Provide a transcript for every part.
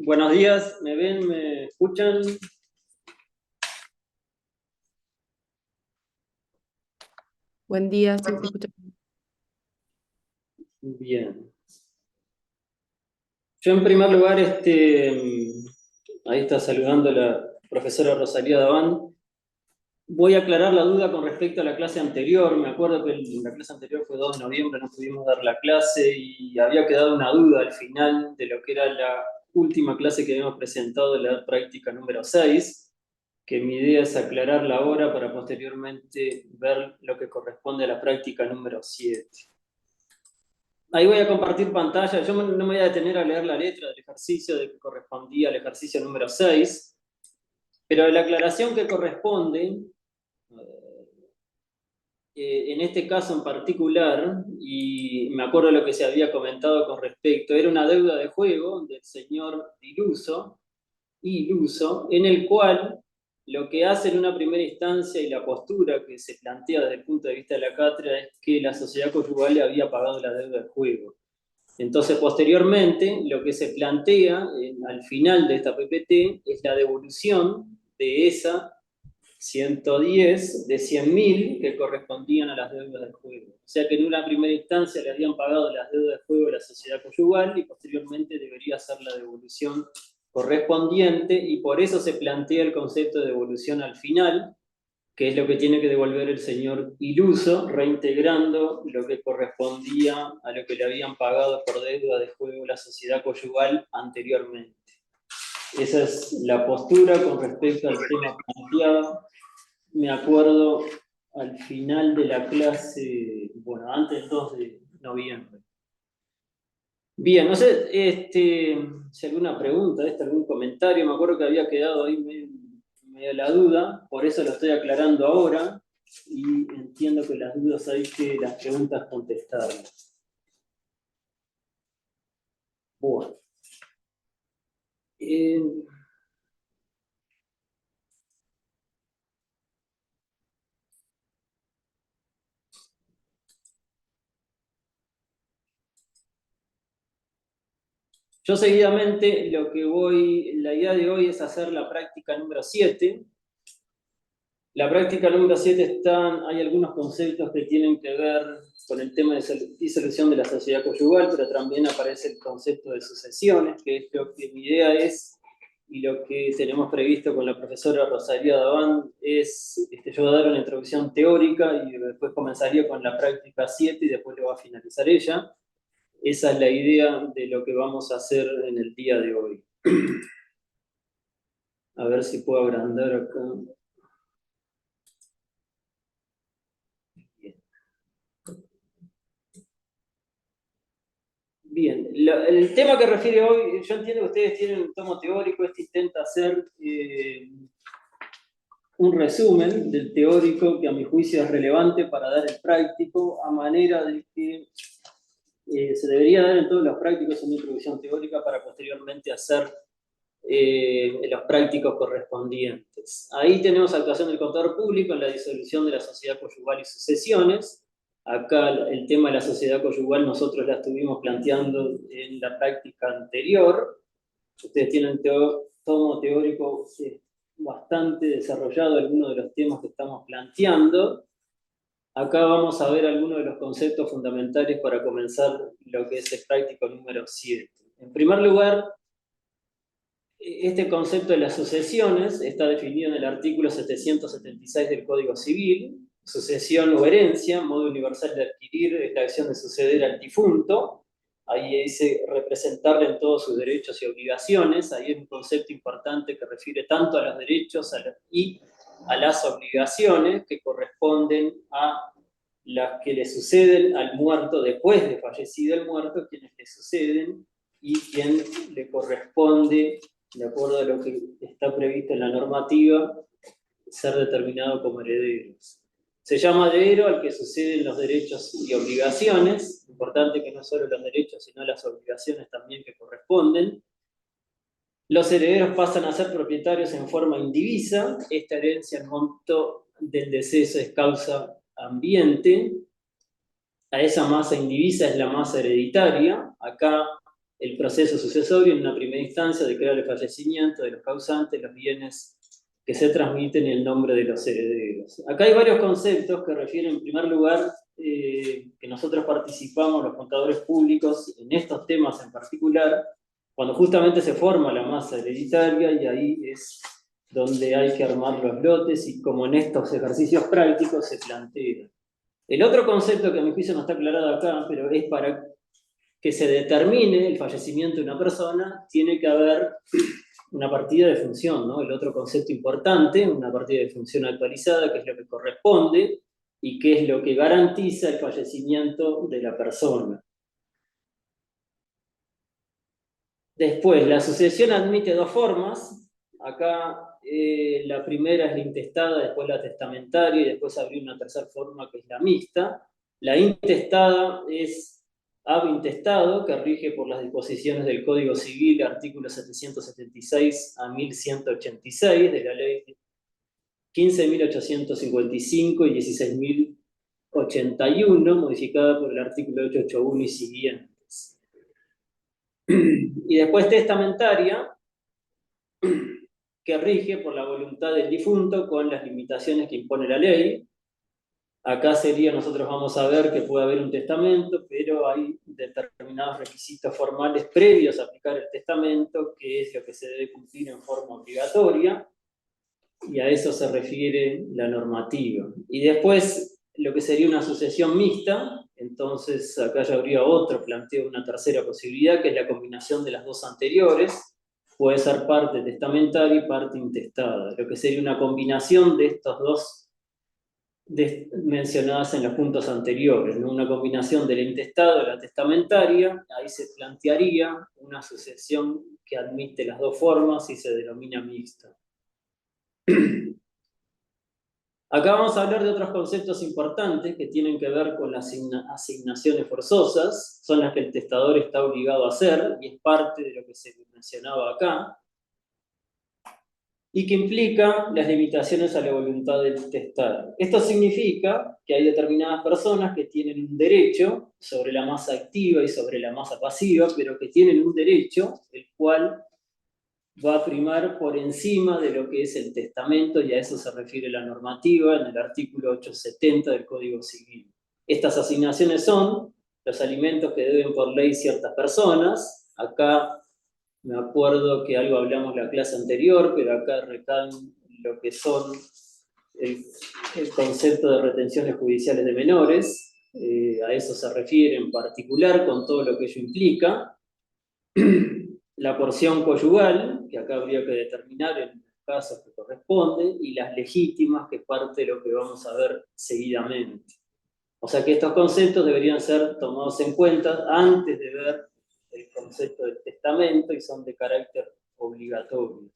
Buenos días, ¿me ven? ¿Me escuchan? Buen día, sí, se escucha. Bien. Yo en primer lugar, ahí está saludando la profesora Rosalía Daván. Voy a aclarar la duda con respecto a la clase anterior. Me acuerdo que la clase anterior fue 2 de noviembre, no pudimos dar la clase y había quedado una duda al final de lo que era la última clase que habíamos presentado de la práctica número 6, que mi idea es aclararla ahora para posteriormente ver lo que corresponde a la práctica número 7. Ahí voy a compartir pantalla. Yo no me voy a detener a leer la letra del ejercicio de que correspondía al ejercicio número 6, pero la aclaración que corresponde, en este caso en particular, y me acuerdo lo que se había comentado con respecto, era una deuda de juego del señor Iluso, en el cual lo que hace en una primera instancia y la postura que se plantea desde el punto de vista de la cátedra es que la sociedad conyugal le había pagado la deuda de juego. Entonces, posteriormente, lo que se plantea al final de esta PPT es la devolución de esa 110 de 100.000 que correspondían a las deudas del juego. O sea que en una primera instancia le habían pagado las deudas del juego a la sociedad conyugal y posteriormente debería hacer la devolución correspondiente, y por eso se plantea el concepto de devolución al final, que es lo que tiene que devolver el señor Iluso, reintegrando lo que correspondía a lo que le habían pagado por deuda de juego la sociedad conyugal anteriormente. Esa es la postura con respecto al tema planteado. Me acuerdo al final de la clase, bueno, antes del 2 de noviembre. Bien, no sé si alguna pregunta, algún comentario. Me acuerdo que había quedado ahí medio la duda, por eso lo estoy aclarando ahora, y entiendo que las dudas hay que las preguntas contestarlas. Bueno. Yo seguidamente la idea de hoy es hacer la práctica número 7. La práctica número 7 hay algunos conceptos que tienen que ver con el tema de disolución de la sociedad conyugal, pero también aparece el concepto de sucesiones, que es lo que mi idea es, y lo que tenemos previsto con la profesora Rosalía Daván es, yo voy a dar una introducción teórica y después comenzaría con la práctica 7 y después lo va a finalizar ella. Esa es la idea de lo que vamos a hacer en el día de hoy. A ver si puedo agrandar acá. Bien, el tema que refiere hoy, yo entiendo que ustedes tienen un tomo teórico. Intenta hacer un resumen del teórico que a mi juicio es relevante para dar el práctico, a manera de que se debería dar en todos los prácticos una introducción teórica para posteriormente hacer los prácticos correspondientes. Ahí tenemos actuación del contador público en la disolución de la sociedad conyugal y sucesiones. Acá el tema de la sociedad conyugal nosotros la estuvimos planteando en la práctica anterior. Ustedes tienen tomo teórico bastante desarrollado algunos de los temas que estamos planteando. Acá vamos a ver algunos de los conceptos fundamentales para comenzar lo que es el práctico número 7. En primer lugar, este concepto de las sucesiones está definido en el artículo 776 del Código Civil. Sucesión o herencia, modo universal de adquirir, es la acción de suceder al difunto. Ahí dice representarle en todos sus derechos y obligaciones. Ahí hay un concepto importante que refiere tanto a los derechos y a las obligaciones que corresponden a las que le suceden al muerto después de fallecido el muerto, quienes le suceden y quien le corresponde, de acuerdo a lo que está previsto en la normativa, ser determinado como herederos. Se llama heredero al que suceden los derechos y obligaciones. Importante que no solo los derechos, sino las obligaciones también que corresponden. Los herederos pasan a ser propietarios en forma indivisa. Esta herencia, en monto del deceso, es causa ambiente. A esa masa indivisa es la masa hereditaria. Acá el proceso sucesorio en una primera instancia, declara el fallecimiento de los causantes, los bienes que se transmiten y el nombre de los herederos. Acá hay varios conceptos que refieren, en primer lugar, que nosotros participamos, los contadores públicos, en estos temas en particular, cuando justamente se forma la masa hereditaria, y ahí es donde hay que armar los lotes, y como en estos ejercicios prácticos se plantea. El otro concepto que a mi juicio no está aclarado acá, pero es para que se determine el fallecimiento de una persona, tiene que haber una partida de función, ¿no? El otro concepto importante, una partida de función actualizada, que es lo que corresponde y que es lo que garantiza el fallecimiento de la persona. Después, la sucesión admite dos formas. Acá la primera es la intestada, después la testamentaria, y después habría una tercera forma que es la mixta. La intestada es ab intestado, que rige por las disposiciones del Código Civil, artículos 776 a 1186 de la ley 15.855 y 16.081, modificada por el artículo 881 y siguientes. Y después testamentaria, que rige por la voluntad del difunto con las limitaciones que impone la ley. Acá sería, nosotros vamos a ver que puede haber un testamento, pero hay determinados requisitos formales previos a aplicar el testamento, que es lo que se debe cumplir en forma obligatoria, y a eso se refiere la normativa. Y después, lo que sería una sucesión mixta, entonces acá ya habría otro planteo, una tercera posibilidad, que es la combinación de las dos anteriores. Puede ser parte testamentaria y parte intestada, lo que sería una combinación de estos dos mencionadas en los puntos anteriores, ¿no? Una combinación del intestado y la testamentaria. Ahí se plantearía una sucesión que admite las dos formas y se denomina mixta. Acá vamos a hablar de otros conceptos importantes que tienen que ver con las asignaciones forzosas, son las que el testador está obligado a hacer, y es parte de lo que se mencionaba acá, y que implica las limitaciones a la voluntad del testado. Esto significa que hay determinadas personas que tienen un derecho sobre la masa activa y sobre la masa pasiva, pero que tienen un derecho, el cual va a primar por encima de lo que es el testamento, y a eso se refiere la normativa en el artículo 870 del Código Civil. Estas asignaciones son los alimentos que deben por ley ciertas personas. Acá me acuerdo que algo hablamos en la clase anterior, pero acá recaen lo que son el concepto de retenciones judiciales de menores. A eso se refiere en particular con todo lo que ello implica. La porción conyugal, que acá habría que determinar en los casos que corresponde, y las legítimas, que es parte de lo que vamos a ver seguidamente. O sea que estos conceptos deberían ser tomados en cuenta antes de ver el concepto del testamento, y son de carácter obligatorio.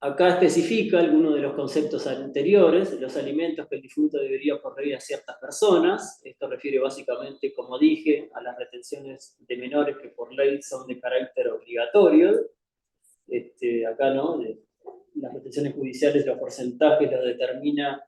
Acá especifica algunos de los conceptos anteriores, los alimentos que el difunto debería correr a ciertas personas. Esto refiere básicamente, como dije, a las retenciones de menores que por ley son de carácter obligatorio. Acá no, las retenciones judiciales, los porcentajes los determina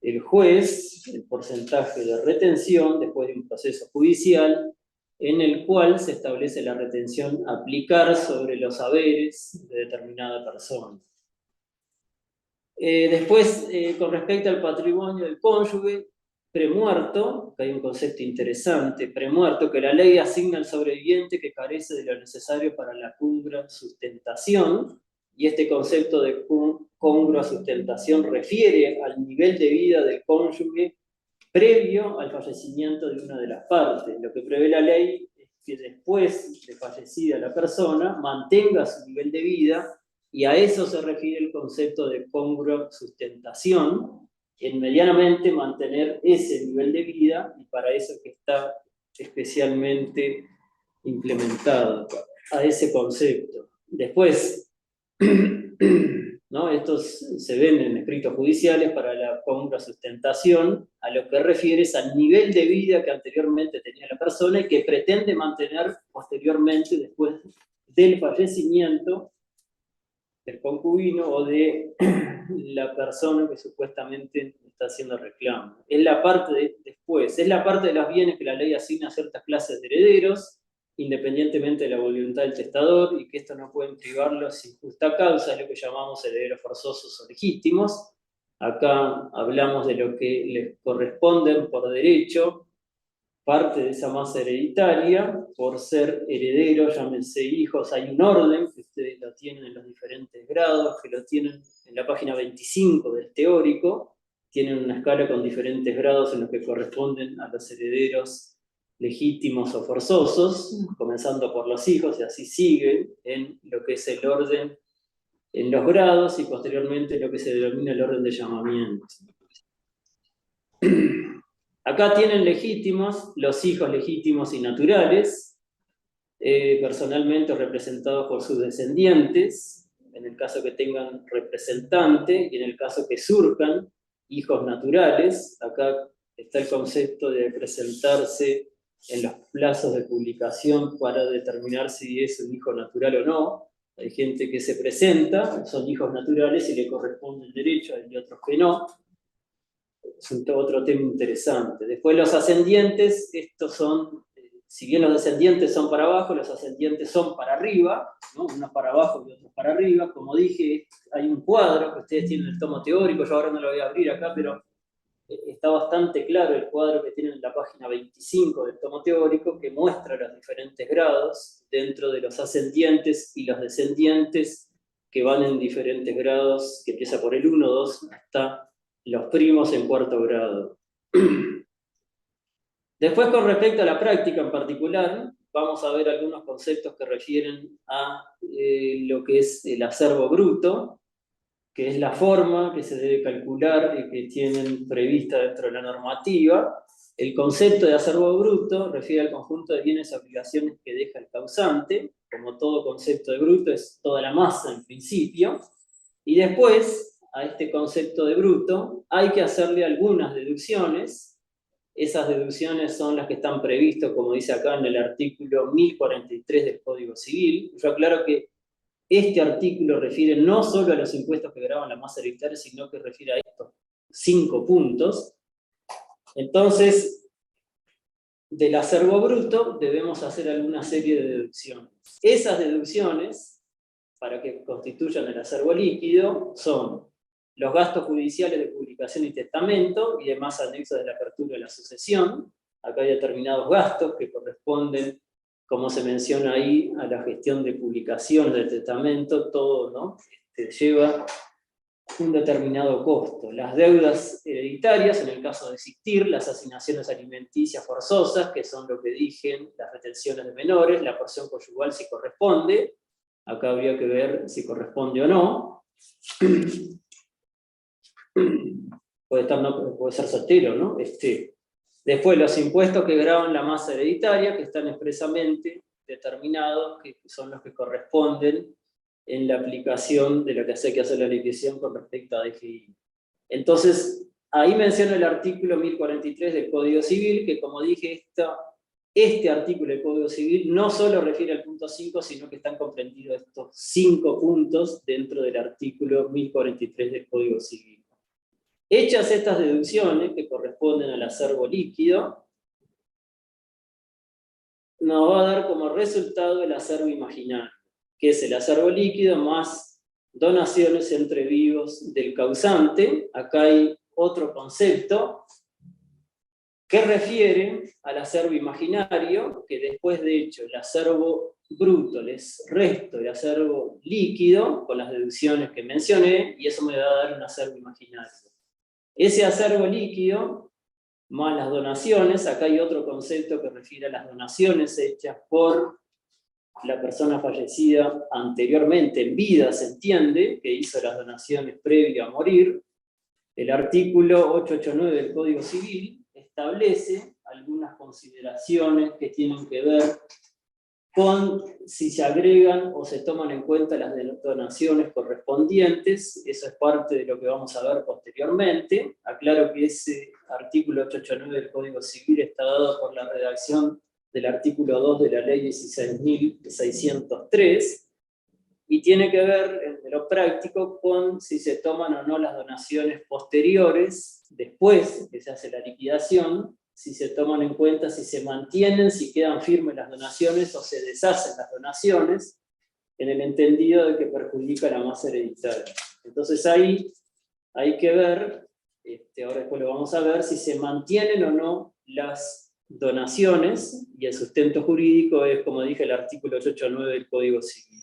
el juez, el porcentaje de retención después de un proceso judicial, en el cual se establece la retención a aplicar sobre los haberes de determinada persona. Después, con respecto al patrimonio del cónyuge, premuerto, que hay un concepto interesante, premuerto, que la ley asigna al sobreviviente que carece de lo necesario para la congrua sustentación, y este concepto de congrua sustentación refiere al nivel de vida del cónyuge previo al fallecimiento de una de las partes. Lo que prevé la ley es que después de fallecida la persona mantenga su nivel de vida, y a eso se refiere el concepto de congrua sustentación, en medianamente mantener ese nivel de vida, y para eso que está especialmente implementado a ese concepto. Después, ¿no? Estos se ven en escritos judiciales para la congrua sustentación, a lo que refiere es al nivel de vida que anteriormente tenía la persona y que pretende mantener posteriormente, después del fallecimiento del concubino o de la persona que supuestamente está haciendo reclamo. Es la parte después. Es la parte de los bienes que la ley asigna a ciertas clases de herederos, independientemente de la voluntad del testador, y que esto no pueden privarlo sin justa causa, es lo que llamamos herederos forzosos o legítimos. Acá hablamos de lo que les corresponden por derecho, parte de esa masa hereditaria, por ser herederos, llámense hijos. Hay un orden que ustedes lo tienen en los diferentes grados, que lo tienen en la página 25 del teórico, tienen una escala con diferentes grados en los que corresponden a los herederos legítimos o forzosos, comenzando por los hijos, y así siguen en lo que es el orden en los grados, y posteriormente lo que se denomina el orden de llamamiento. Acá tienen legítimos, los hijos legítimos y naturales, personalmente representados por sus descendientes, en el caso que tengan representante, y en el caso que surjan hijos naturales. Acá está el concepto de presentarse en los plazos de publicación para determinar si es un hijo natural o no. Hay gente que se presenta, son hijos naturales y le corresponde el derecho, hay otros que no. Es otro tema interesante. Después los ascendientes, estos son, si bien los descendientes son para abajo, los ascendientes son para arriba, ¿no? Unos para abajo y otros para arriba. Como dije, hay un cuadro que ustedes tienen en el tomo teórico, yo ahora no lo voy a abrir acá, pero está bastante claro el cuadro que tienen en la página 25 del tomo teórico, que muestra los diferentes grados dentro de los ascendientes y los descendientes, que van en diferentes grados, que empieza por el 1, 2, hasta los primos en cuarto grado. Después, con respecto a la práctica en particular, vamos a ver algunos conceptos que refieren a lo que es el acervo bruto, que es la forma que se debe calcular y que tienen prevista dentro de la normativa. El concepto de acervo bruto refiere al conjunto de bienes y obligaciones que deja el causante. Como todo concepto de bruto, es toda la masa en principio. Y después, a este concepto de bruto, hay que hacerle algunas deducciones. Esas deducciones son las que están previstas, como dice acá en el artículo 1043 del Código Civil. Yo aclaro que este artículo refiere no solo a los impuestos que gravan la masa hereditaria, sino que refiere a estos 5 puntos. Entonces, del acervo bruto debemos hacer alguna serie de deducciones. Esas deducciones, para que constituyan el acervo líquido, son los gastos judiciales de publicación y testamento y demás anexos de la apertura de la sucesión. Acá hay determinados gastos que corresponden, como se menciona ahí, a la gestión de publicación del testamento. Todo, ¿no? Lleva un determinado costo. Las deudas hereditarias, en el caso de existir, las asignaciones alimenticias forzosas, que son lo que dije, las retenciones de menores, la porción conyugal si corresponde. Acá habría que ver si corresponde o no. Puede ser soltero, ¿no? Después, los impuestos que gravan la masa hereditaria, que están expresamente determinados, que son los que corresponden en la aplicación de lo que hace que hacer la liquidación con respecto a DGI. Entonces, ahí menciona el artículo 1043 del Código Civil, que como dije, este artículo del Código Civil no solo refiere al punto 5, sino que están comprendidos estos 5 puntos dentro del artículo 1043 del Código Civil. Hechas estas deducciones, que corresponden al acervo líquido, nos va a dar como resultado el acervo imaginario, que es el acervo líquido más donaciones entre vivos del causante. Acá hay otro concepto que refiere al acervo imaginario, que después de hecho el acervo bruto les resto el acervo líquido con las deducciones que mencioné, y eso me va a dar un acervo imaginario. Ese acervo líquido, más las donaciones, acá hay otro concepto que refiere a las donaciones hechas por la persona fallecida anteriormente en vida, se entiende, que hizo las donaciones previo a morir. El artículo 889 del Código Civil establece algunas consideraciones que tienen que ver con si se agregan o se toman en cuenta las donaciones correspondientes. Eso es parte de lo que vamos a ver posteriormente. Aclaro que ese artículo 889 del Código Civil está dado por la redacción del artículo 2 de la Ley 16.603, y tiene que ver, en lo práctico, con si se toman o no las donaciones posteriores, después que se hace la liquidación, si se toman en cuenta, si se mantienen, si quedan firmes las donaciones o se deshacen las donaciones, en el entendido de que perjudica la masa hereditaria. Entonces ahí hay que ver, ahora después lo vamos a ver, si se mantienen o no las donaciones, y el sustento jurídico es, como dije, el artículo 889 del Código Civil.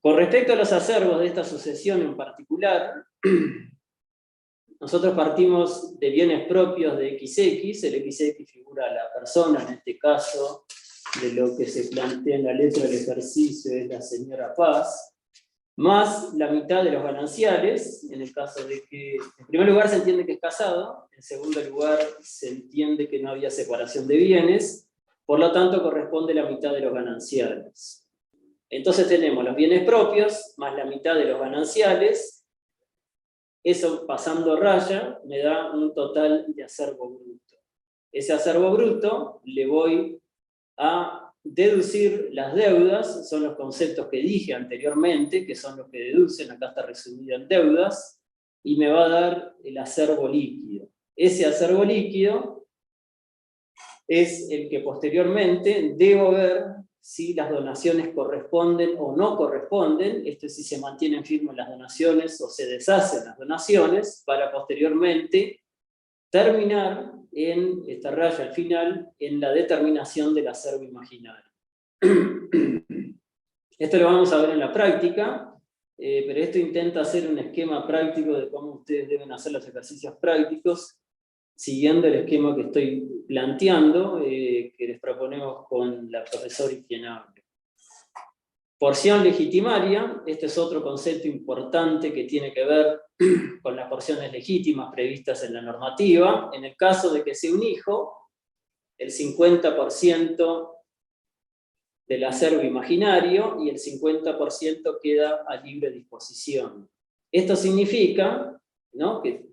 Con respecto a los acervos de esta sucesión en particular, nosotros partimos de bienes propios de XX, el XX figura la persona, en este caso, de lo que se plantea en la letra del ejercicio es la señora Paz, más la mitad de los gananciales, en el caso de que, en primer lugar se entiende que es casado, en segundo lugar se entiende que no había separación de bienes, por lo tanto corresponde la mitad de los gananciales. Entonces tenemos los bienes propios, más la mitad de los gananciales. Eso, pasando raya, me da un total de acervo bruto. Ese acervo bruto le voy a deducir las deudas, son los conceptos que dije anteriormente, que son los que deducen, acá está resumido en deudas, y me va a dar el acervo líquido. Ese acervo líquido es el que posteriormente debo ver si las donaciones corresponden o no corresponden, esto es si se mantienen firmes las donaciones o se deshacen las donaciones, para posteriormente terminar en esta raya al final, en la determinación del acervo imaginario. Esto lo vamos a ver en la práctica, pero esto intenta hacer un esquema práctico de cómo ustedes deben hacer los ejercicios prácticos, siguiendo el esquema que estoy planteando, que les proponemos con la profesora y quien hable. Porción legitimaria, este es otro concepto importante que tiene que ver con las porciones legítimas previstas en la normativa. En el caso de que sea un hijo, el 50% del acervo imaginario y el 50% queda a libre disposición. Esto significa, ¿no?, que